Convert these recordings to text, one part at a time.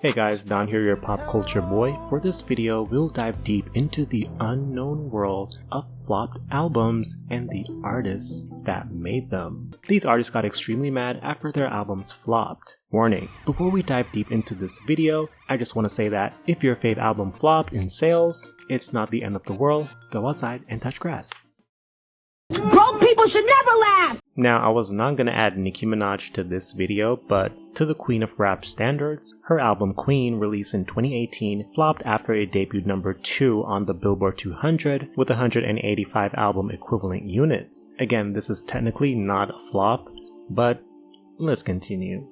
Hey guys, Don here, your pop culture boy. For this video, we'll dive deep into the unknown world of flopped albums and the artists that made them. These artists got extremely mad after their albums flopped. Warning, before we dive deep into this video, I just want to say that if your fave album flopped in sales, it's not the end of the world. Go outside and touch grass. Broke people should never laugh! Now, I was not gonna add Nicki Minaj to this video, but to the queen of rap standards, her album Queen, released in 2018, flopped after it debuted number 2 on the Billboard 200 with 185 album equivalent units. Again, this is technically not a flop, but let's continue.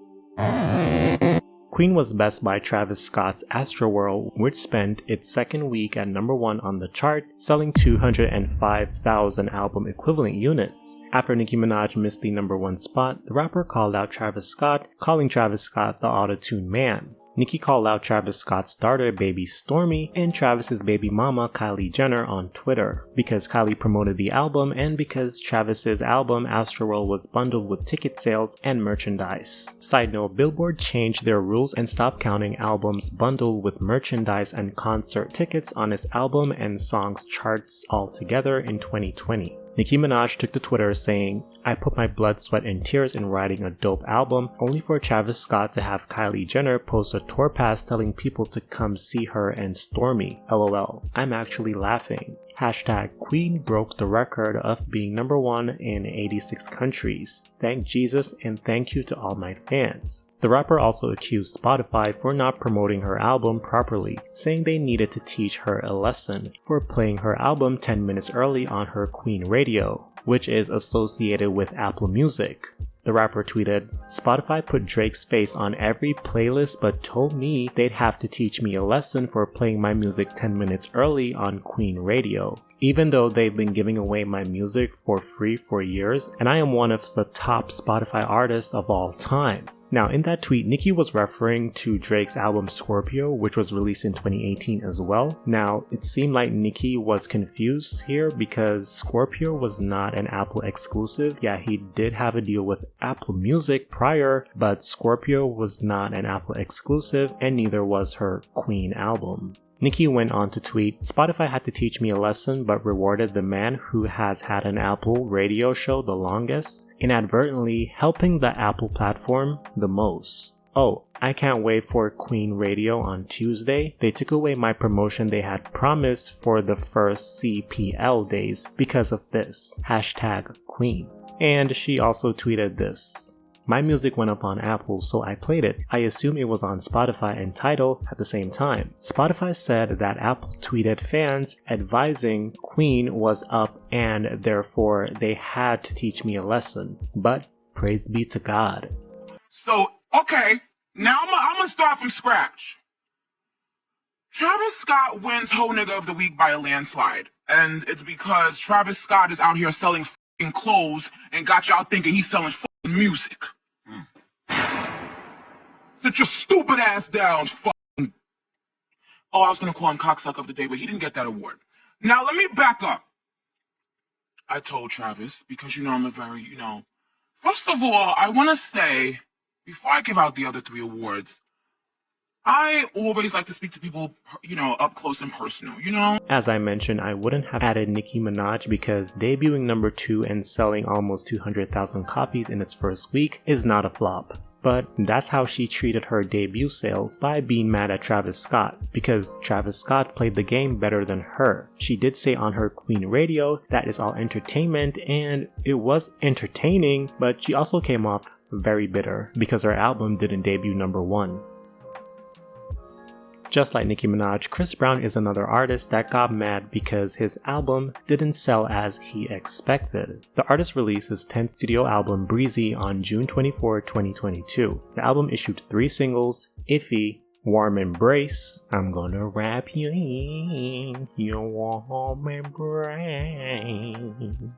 Queen was best by Travis Scott's Astroworld, which spent its second week at number 1 on the chart, selling 205,000 album equivalent units. After Nicki Minaj missed the number 1 spot, the rapper called out Travis Scott, calling Travis Scott the auto-tune man. Nicki called out Travis Scott's daughter baby Stormi and Travis's baby mama Kylie Jenner on Twitter because Kylie promoted the album and because Travis's album Astroworld was bundled with ticket sales and merchandise. Side note, Billboard changed their rules and stopped counting albums bundled with merchandise and concert tickets on its album and songs charts altogether in 2020. Nicki Minaj took to Twitter saying, "I put my blood, sweat, and tears in writing a dope album, only for Travis Scott to have Kylie Jenner post a tour pass telling people to come see her and Stormi. LOL. I'm actually laughing." Hashtag Queen broke the record of being number 1 in 86 countries. Thank Jesus and thank you to all my fans. The rapper also accused Spotify for not promoting her album properly, saying they needed to teach her a lesson for playing her album 10 minutes early on her Queen radio, which is associated with Apple Music. The rapper tweeted, "Spotify put Drake's face on every playlist but told me they'd have to teach me a lesson for playing my music 10 minutes early on Queen Radio. Even though they've been giving away my music for free for years, and I am one of the top Spotify artists of all time." Now, in that tweet, Nicki was referring to Drake's album Scorpio, which was released in 2018 as well. Now, it seemed like Nicki was confused here because Scorpio was not an Apple exclusive. Yeah, he did have a deal with Apple Music prior, but Scorpio was not an Apple exclusive, and neither was her Queen album. Nicki went on to tweet, "Spotify had to teach me a lesson but rewarded the man who has had an Apple radio show the longest, inadvertently helping the Apple platform the most. Oh, I can't wait for Queen Radio on Tuesday. They took away my promotion they had promised for the first CPL days because of this. Hashtag Queen." And she also tweeted this. "My music went up on Apple, so I played it. I assume it was on Spotify and Tidal at the same time. Spotify said that Apple tweeted fans advising Queen was up and therefore they had to teach me a lesson. But praise be to God." So, okay, now I'm gonna start from scratch. Travis Scott wins Ho Nigga of the Week by a landslide. And it's because Travis Scott is out here selling f***ing clothes and got y'all thinking he's selling f***ing music. Sit your stupid ass down, f***ing. Oh, I was gonna call him cocksucker of the day, but he didn't get that award. Now, let me back up. I told Travis, because I'm a very, First of all, I want to say, before I give out the other 3 awards, I always like to speak to people, up close and personal, As I mentioned, I wouldn't have added Nicki Minaj because debuting number 2 and selling almost 200,000 copies in its first week is not a flop. But that's how she treated her debut sales, by being mad at Travis Scott, because Travis Scott played the game better than her. She did say on her Queen Radio that it's all entertainment, and it was entertaining, but she also came off very bitter because her album didn't debut number 1. Just like Nicki Minaj, Chris Brown is another artist that got mad because his album didn't sell as he expected. The artist released his 10th studio album Breezy on June 24, 2022. The album issued 3 singles, Iffy, Warm Embrace, I'm Gonna Wrap You in Your Warm Embrace,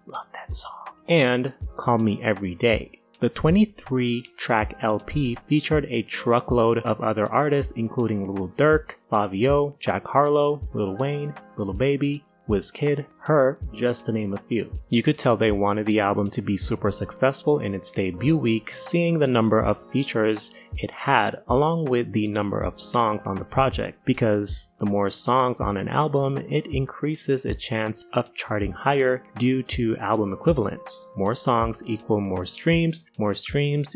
love that song, and Call Me Every Day. The 23-track LP featured a truckload of other artists including Lil Durk, Fabio, Jack Harlow, Lil Wayne, Lil Baby, WizKid, Her, just to name a few. You could tell they wanted the album to be super successful in its debut week, seeing the number of features it had along with the number of songs on the project, because the more songs on an album, it increases its chance of charting higher due to album equivalence. More songs equal more streams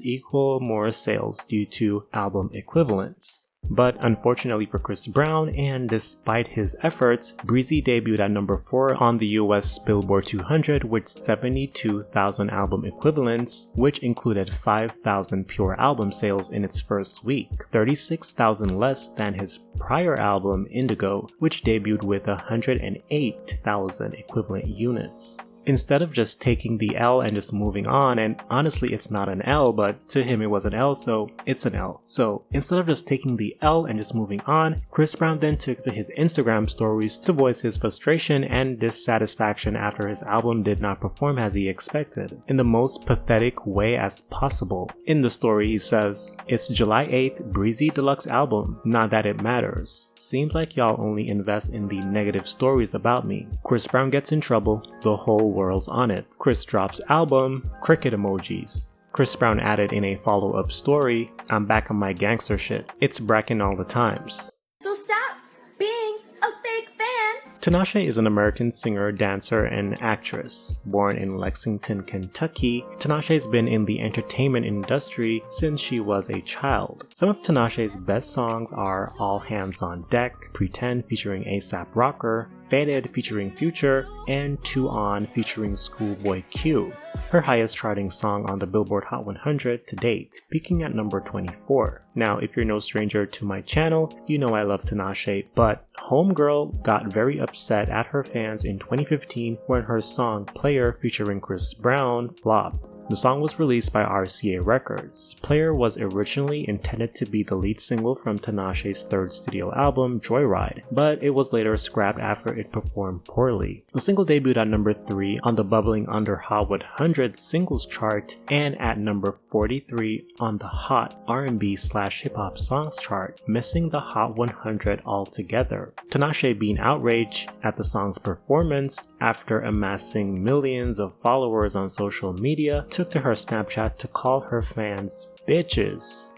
equal more sales due to album equivalence. But unfortunately for Chris Brown, and despite his efforts, Breezy debuted at number 4 on the US Billboard 200 with 72,000 album equivalents, which included 5,000 pure album sales in its first week, 36,000 less than his prior album Indigo, which debuted with 108,000 equivalent units. Instead of just taking the L and just moving on, and honestly it's not an L, but to him it was an L, so it's an L. So instead of just taking the L and just moving on, Chris Brown then took to his Instagram stories to voice his frustration and dissatisfaction after his album did not perform as he expected, in the most pathetic way as possible. In the story he says, "It's July 8th, Breezy Deluxe album, not that it matters. Seems like y'all only invest in the negative stories about me." Chris Brown gets in trouble, the whole world's on it. Chris drops album, cricket emojis. Chris Brown added in a follow-up story, "I'm back on my gangster shit. It's bracking all the times." So stop being a fake fan. Tinashe is an American singer, dancer, and actress. Born in Lexington, Kentucky, Tinashe has been in the entertainment industry since she was a child. Some of Tinashe's best songs are All Hands on Deck, Pretend featuring A$AP Rocker, Faded featuring Future, and 2 On featuring Schoolboy Q. Her highest charting song on the Billboard Hot 100 to date, peaking at number 24. Now, if you're no stranger to my channel, you know I love Tinashe, but Homegirl got very upset at her fans in 2015 when her song Player featuring Chris Brown flopped. The song was released by RCA Records. Player was originally intended to be the lead single from Tinashe's third studio album, Joyride, but it was later scrapped after it performed poorly. The single debuted at number 3 on the Bubbling Under Hot 100 singles chart and at number 43 on the Hot R&B/Hip-Hop Songs chart, missing the Hot 100 altogether. Tinashe, being outraged at the song's performance after amassing millions of followers on social media, took to her Snapchat to call her fans bitches.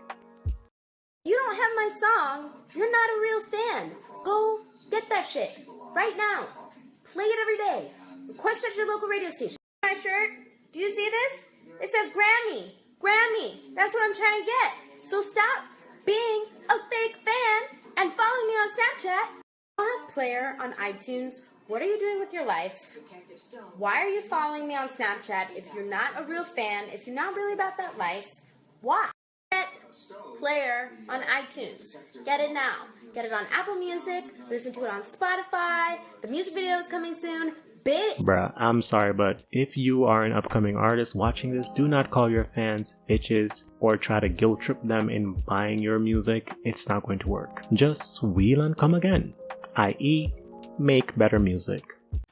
You don't have my song. You're not a real fan. Go get that shit right now. Play it every day. Request at your local radio station. My shirt. Do you see this? It says Grammy. Grammy. That's what I'm trying to get. So stop being a fake fan and follow me on Snapchat. I have Player on iTunes. What are you doing with your life? Why are you following me on Snapchat if you're not a real fan, if you're not really about that life? Why? Get Player on iTunes. Get it now. Get it on Apple Music. Listen to it on Spotify. The music video is coming soon. Bruh, I'm sorry, but if you are an upcoming artist watching this, do not call your fans bitches or try to guilt trip them in buying your music. It's not going to work. Just wheel and come again, i.e., make better music.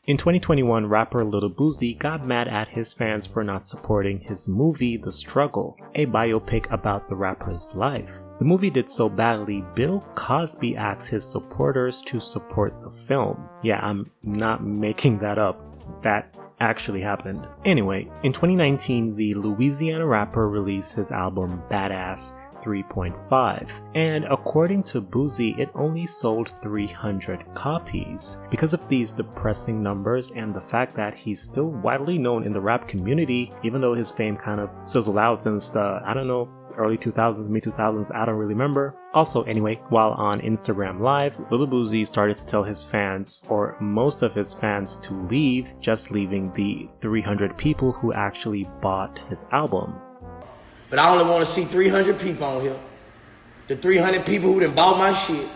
In 2021, rapper Lil Boosie got mad at his fans for not supporting his movie The Struggle, a biopic about the rapper's life. The movie did so badly, Bill Cosby asked his supporters to support the film. Yeah, I'm not making that up. That actually happened. Anyway, in 2019, the Louisiana rapper released his album Badass 3.5, and according to Boosie, it only sold 300 copies. Because of these depressing numbers and the fact that he's still widely known in the rap community, even though his fame kind of sizzled out since the, early 2000s, mid 2000s, I don't really remember. Also, anyway, while on Instagram Live, Lil Boosie started to tell his fans, or most of his fans, to leave, just leaving the 300 people who actually bought his album. But I only want to see 300 people on here. The 300 people who done bought my shit.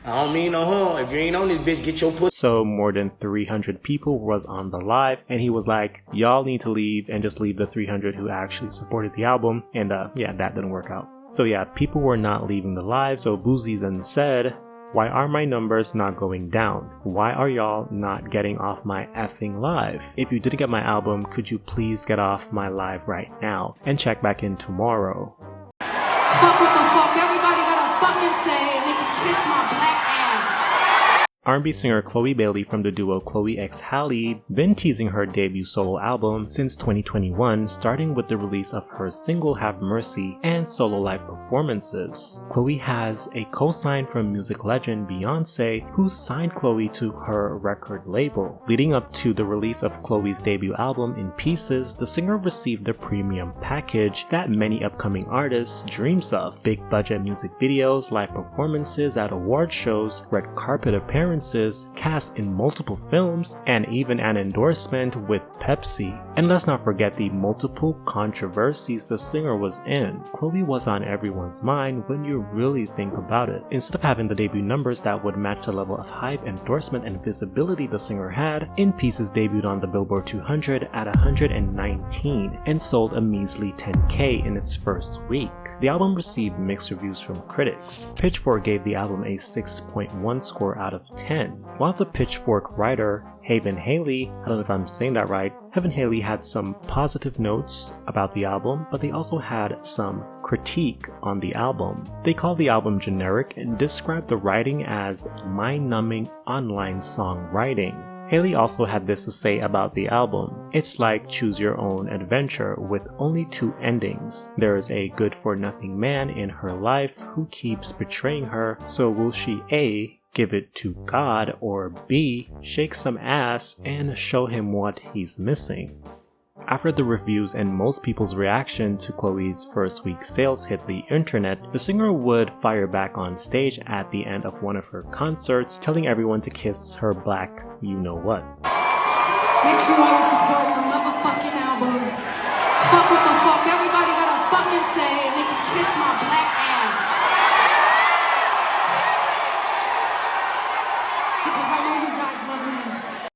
I don't mean no harm. If you ain't on this bitch, get your pussy. So more than 300 people was on the live, and he was like, y'all need to leave and just leave the 300 who actually supported the album. And yeah, that didn't work out. So yeah, people were not leaving the live, so Boosie then said, "Why are my numbers not going down? Why are y'all not getting off my effing live? If you didn't get my album, could you please get off my live right now and check back in tomorrow?" Fuck what the fuck everybody gotta fucking say, and they can kiss my black ass. R&B singer Chloe Bailey from the duo Chloe x Halle been teasing her debut solo album since 2021, starting with the release of her single Have Mercy and solo live performances. Chloe has a co-sign from music legend Beyonce, who signed Chloe to her record label. Leading up to the release of Chloe's debut album In Pieces, the singer received the premium package that many upcoming artists dreams of: big budget music videos, live performances at award shows, red carpet appearances, cast in multiple films, and even an endorsement with Pepsi. And let's not forget the multiple controversies the singer was in. Chloe was on everyone's mind when you really think about it. Instead of having the debut numbers that would match the level of hype, endorsement, and visibility the singer had, In Pieces debuted on the Billboard 200 at 119 and sold a measly 10K in its first week. The album received mixed reviews from critics. Pitchfork gave the album a 6.1 score out of 10. While the Pitchfork writer Haven Haley, I don't know if I'm saying that right, Haven Haley had some positive notes about the album, but they also had some critique on the album. They called the album generic and described the writing as mind-numbing online songwriting. Haley also had this to say about the album: "It's like choose your own adventure with only two endings. There's a good-for-nothing man in her life who keeps betraying her, so will she A, give it to God, or B, shake some ass and show him what he's missing?" After the reviews and most people's reaction to Chloe's first week sales hit the internet, the singer would fire back on stage at the end of one of her concerts, telling everyone to kiss her black you-know-what. Make sure you support the motherfucking album. Fuck what the fuck everybody gotta fucking say, and they can kiss my black ass. Because I know you guys love me.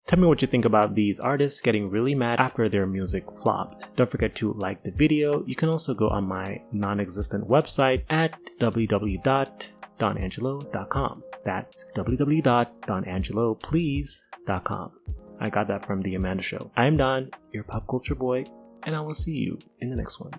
Tell me what you think about these artists getting really mad after their music flopped. Don't forget to like the video. You can also go on my non-existent website at www.donangelo.com. That's www.donangeloplease.com. I got that from The Amanda Show. I'm Don, your pop culture boy, and I will see you in the next one.